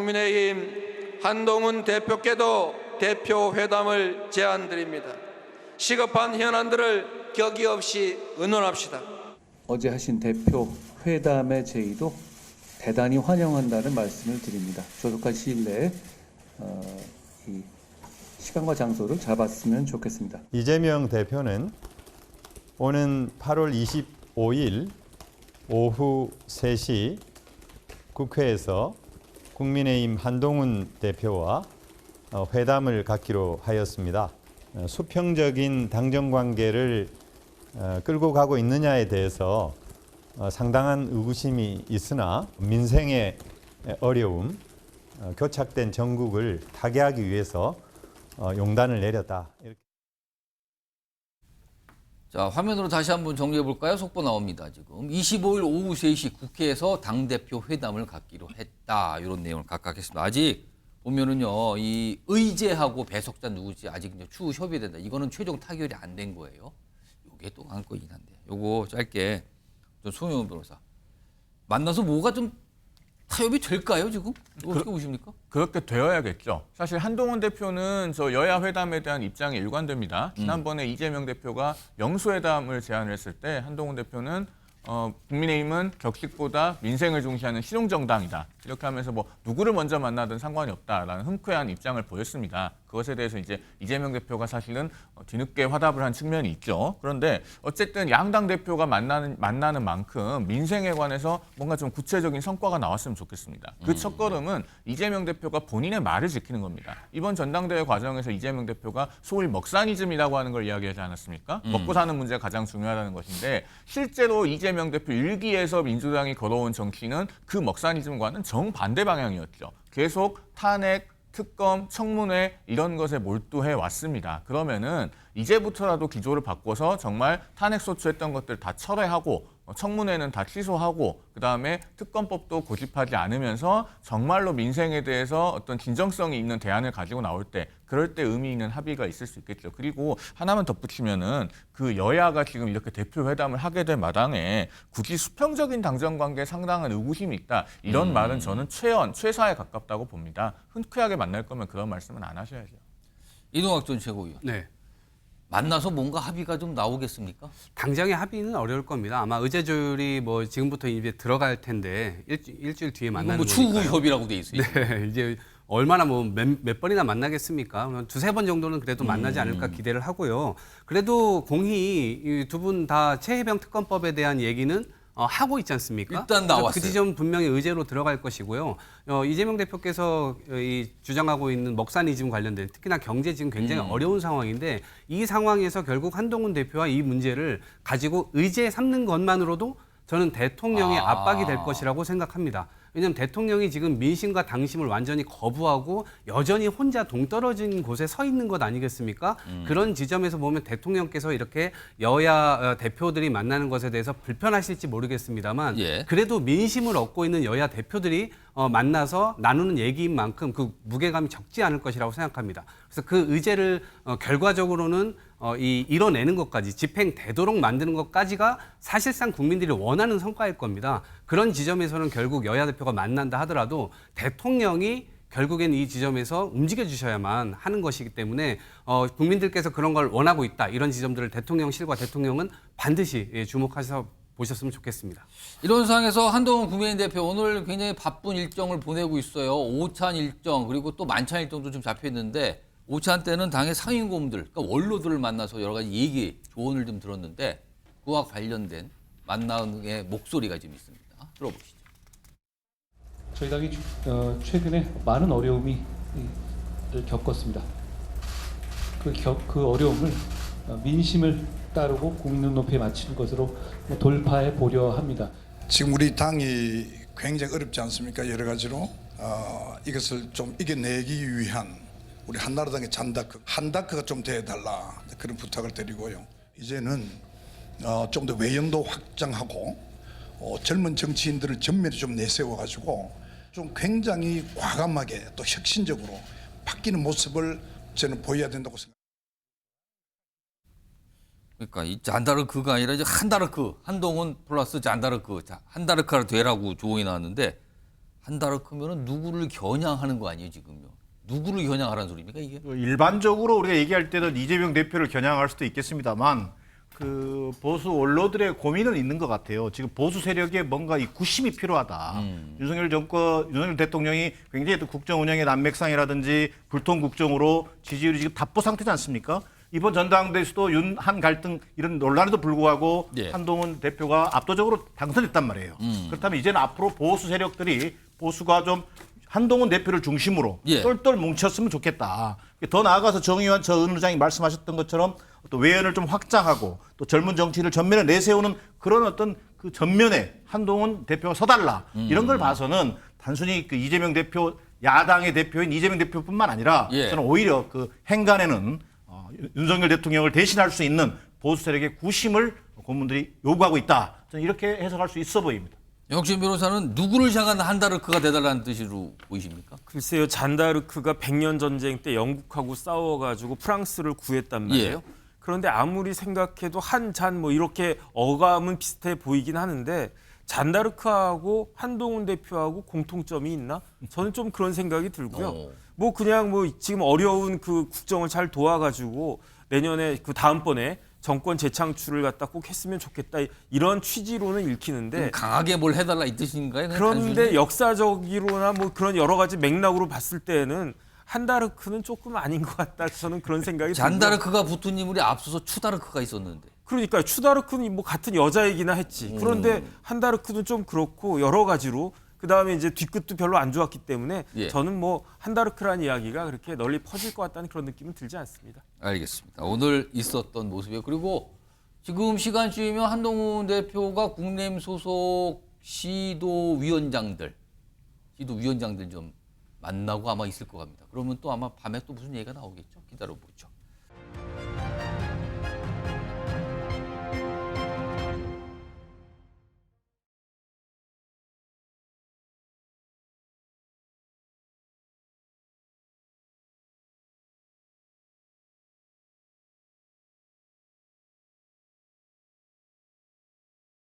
국민의힘 한동훈 대표께도 대표 회담을 제안드립니다. 시급한 현안들을 격의 없이 의논합시다. 어제 하신 대표 회담의 제의도 대단히 환영한다는 말씀을 드립니다. 조속한 시일 내에 이 시간과 장소를 잡았으면 좋겠습니다. 이재명 대표는 오는 8월 25일 오후 3시 국회에서 국민의힘 한동훈 대표와 회담을 갖기로 하였습니다. 수평적인 당정 관계를 끌고 가고 있느냐에 대해서 상당한 의구심이 있으나 민생의 어려움, 교착된 전국을 타개하기 위해서 용단을 내렸다. 이렇게. 자, 화면으로 다시 한번 정리해 볼까요? 속보 나옵니다. 지금 25일 오후 3시 국회에서 당대표 회담을 갖기로 했다. 이런 내용을 각각 했습니다. 아직 보면은요, 이 의제하고 배석자 누구지 아직 추후 협의된다. 이거는 최종 타결이 안 된 거예요. 이게 또 관건이긴 한데, 요거 짧게 좀 송영훈 변호사 만나서 뭐가 좀 타협이 될까요, 지금? 어떻게 보십니까? 그렇게 되어야겠죠. 사실 한동훈 대표는 저 여야 회담에 대한 입장이 일관됩니다. 지난번에 이재명 대표가 영수회담을 제안을 했을 때 한동훈 대표는 국민의힘은 격식보다 민생을 중시하는 실용정당이다. 이렇게 하면서 뭐 누구를 먼저 만나든 상관이 없다라는 흔쾌한 입장을 보였습니다. 그것에 대해서 이제 이재명 대표가 사실은 뒤늦게 화답을 한 측면이 있죠. 그런데 어쨌든 양당 대표가 만나는 만큼 민생에 관해서 뭔가 좀 구체적인 성과가 나왔으면 좋겠습니다. 그 첫걸음은 이재명 대표가 본인의 말을 지키는 겁니다. 이번 전당대회 과정에서 이재명 대표가 소위 먹사니즘이라고 하는 걸 이야기하지 않았습니까? 먹고 사는 문제가 가장 중요하다는 것인데 실제로 이재명 대표 일기에서 민주당이 걸어온 정치는 그 먹사니즘과는 정반대 방향이었죠. 계속 탄핵, 특검, 청문회 이런 것에 몰두해 왔습니다. 그러면은 이제부터라도 기조를 바꿔서 정말 탄핵 소추했던 것들 다 철회하고 청문회는 다 취소하고 그다음에 특검법도 고집하지 않으면서 정말로 민생에 대해서 어떤 진정성이 있는 대안을 가지고 나올 때 그럴 때 의미 있는 합의가 있을 수 있겠죠. 그리고 하나만 덧붙이면은 그 여야가 지금 이렇게 대표 회담을 하게 된 마당에 굳이 수평적인 당정 관계에 상당한 의구심이 있다. 이런 말은 저는 최사에 가깝다고 봅니다. 흔쾌하게 만날 거면 그런 말씀은 안 하셔야죠. 이동학 전 최고위원. 네. 만나서 뭔가 합의가 좀 나오겠습니까? 당장의 합의는 어려울 겁니다. 아마 의제 조율이 뭐 지금부터 이제 들어갈 텐데 일주일 뒤에 만나는 뭐 추후 협의라고 돼 있어요. 네, 이제 얼마나 뭐 몇 번이나 만나겠습니까? 두세 번 정도는 그래도 만나지 않을까 기대를 하고요. 그래도 공히 두 분 다 최혜병 특검법에 대한 얘기는 하고 있지 않습니까? 일단 나왔어요. 그 지점 분명히 의제로 들어갈 것이고요. 이재명 대표께서 주장하고 있는 먹사니즘 관련된 특히나 경제 지금 굉장히 어려운 상황인데 이 상황에서 결국 한동훈 대표와 이 문제를 가지고 의제 삼는 것만으로도 저는 대통령의 압박이 될 것이라고 생각합니다. 왜냐하면 대통령이 지금 민심과 당심을 완전히 거부하고 여전히 혼자 동떨어진 곳에 서 있는 것 아니겠습니까? 그런 지점에서 보면 대통령께서 이렇게 여야 대표들이 만나는 것에 대해서 불편하실지 모르겠습니다만 예. 그래도 민심을 얻고 있는 여야 대표들이 만나서 나누는 얘기인 만큼 그 무게감이 적지 않을 것이라고 생각합니다. 그래서 그 의제를 결과적으로는 이뤄내는 것까지 집행되도록 만드는 것까지가 사실상 국민들이 원하는 성과일 겁니다. 그런 지점에서는 결국 여야 대표가 만난다 하더라도 대통령이 결국엔 이 지점에서 움직여 주셔야만 하는 것이기 때문에 국민들께서 그런 걸 원하고 있다. 이런 지점들을 대통령실과 대통령은 반드시 주목하셔서 보셨으면 좋겠습니다. 이런 상황에서 한동훈 국민의힘 대표 오늘 굉장히 바쁜 일정을 보내고 있어요. 오찬 일정 그리고 또 만찬 일정도 좀 잡혀 있는데 오찬 때는 당의 상임고문들, 그러니까 원로들을 만나서 여러 가지 얘기, 조언을 좀 들었는데 그와 관련된 만남의 목소리가 좀 있습니다. 들어보시죠. 저희 당이 최근에 많은 어려움을 겪었습니다. 그 어려움을 민심을 따르고 국민 눈높이에 맞추는 것으로 돌파해 보려 합니다. 지금 우리 당이 굉장히 어렵지 않습니까? 여러 가지로 이것을 좀 이겨내기 위한 우리 한나라당의 한다크가 좀 돼달라 그런 부탁을 드리고요. 이제는 좀 더 외연도 확장하고 젊은 정치인들을 전면에 좀 내세워가지고 좀 굉장히 과감하게 또 혁신적으로 바뀌는 모습을 저는 보여야 된다고 생각합니다. 그러니까 이 잔다르크가 아니라 이제 한다르크, 한동훈 플러스 잔다르크, 한다르크가 되라고 조언이 나왔는데 한다르크면은 누구를 겨냥하는 거 아니에요 지금요? 누구를 겨냥하라는 소리입니까 이게? 일반적으로 우리가 얘기할 때는 이재명 대표를 겨냥할 수도 있겠습니다만 그 보수 원로들의 고민은 있는 것 같아요. 지금 보수 세력에 뭔가 이 구심이 필요하다. 윤석열 대통령이 굉장히 또 국정 운영의 난맥상이라든지 불통 국정으로 지지율이 지금 답보 상태지 않습니까? 이번 전당대회에서도 윤한 갈등 이런 논란에도 불구하고 예. 한동훈 대표가 압도적으로 당선됐단 말이에요. 그렇다면 이제는 앞으로 보수 세력들이 보수가 좀 한동훈 대표를 중심으로 예. 똘똘 뭉쳤으면 좋겠다. 더 나아가서 정의원 전 의장이 말씀하셨던 것처럼 또 외연을 좀 확장하고 또 젊은 정치를 전면에 내세우는 그런 어떤 그 전면에 한동훈 대표가 서달라 이런 걸 봐서는 단순히 그 이재명 대표 야당의 대표인 이재명 대표뿐만 아니라 예. 저는 오히려 그 행간에는 윤석열 대통령을 대신할 수 있는 보수 세력의 구심을 고문들이 요구하고 있다. 저는 이렇게 해석할 수 있어 보입니다. 영진 변호사는 누구를 향한 한다르크가 되달라는 뜻으로 보이십니까? 글쎄요, 잔다르크가 100년 전쟁 때 영국하고 싸워가지고 프랑스를 구했단 말이에요. 예. 그런데 아무리 생각해도 한잔 뭐 이렇게 어감은 비슷해 보이긴 하는데 잔다르크하고 한동훈 대표하고 공통점이 있나? 저는 좀 그런 생각이 들고요. 뭐 그냥 뭐 지금 어려운 그 국정을 잘 도와가지고 내년에 그 다음번에 정권 재창출을 갖다 꼭 했으면 좋겠다 이런 취지로는 읽히는데 강하게 뭘 해달라 이 뜻인가요? 그냥 그런데 단순히? 역사적으로나 뭐 그런 여러 가지 맥락으로 봤을 때는 한다르크는 조금 아닌 것 같다. 저는 그런 생각이 들고요. 잔다르크가 붙은 인물이 앞서서 추다르크가 있었는데. 그러니까 추다르크는 뭐 같은 여자이기나 했지. 그런데 한다르크는 좀 그렇고 여러 가지로 그다음에 이제 뒤끝도 별로 안 좋았기 때문에 예. 저는 뭐 한다르크라는 이야기가 그렇게 널리 퍼질 것 같다는 그런 느낌은 들지 않습니다. 알겠습니다. 오늘 있었던 모습이에요. 그리고 지금 시간쯤이면 한동훈 대표가 국내임 소속 시도위원장들 좀 만나고 아마 있을 것 같습니다. 그러면 또 아마 밤에 또 무슨 얘기가 나오겠죠. 기다려보죠.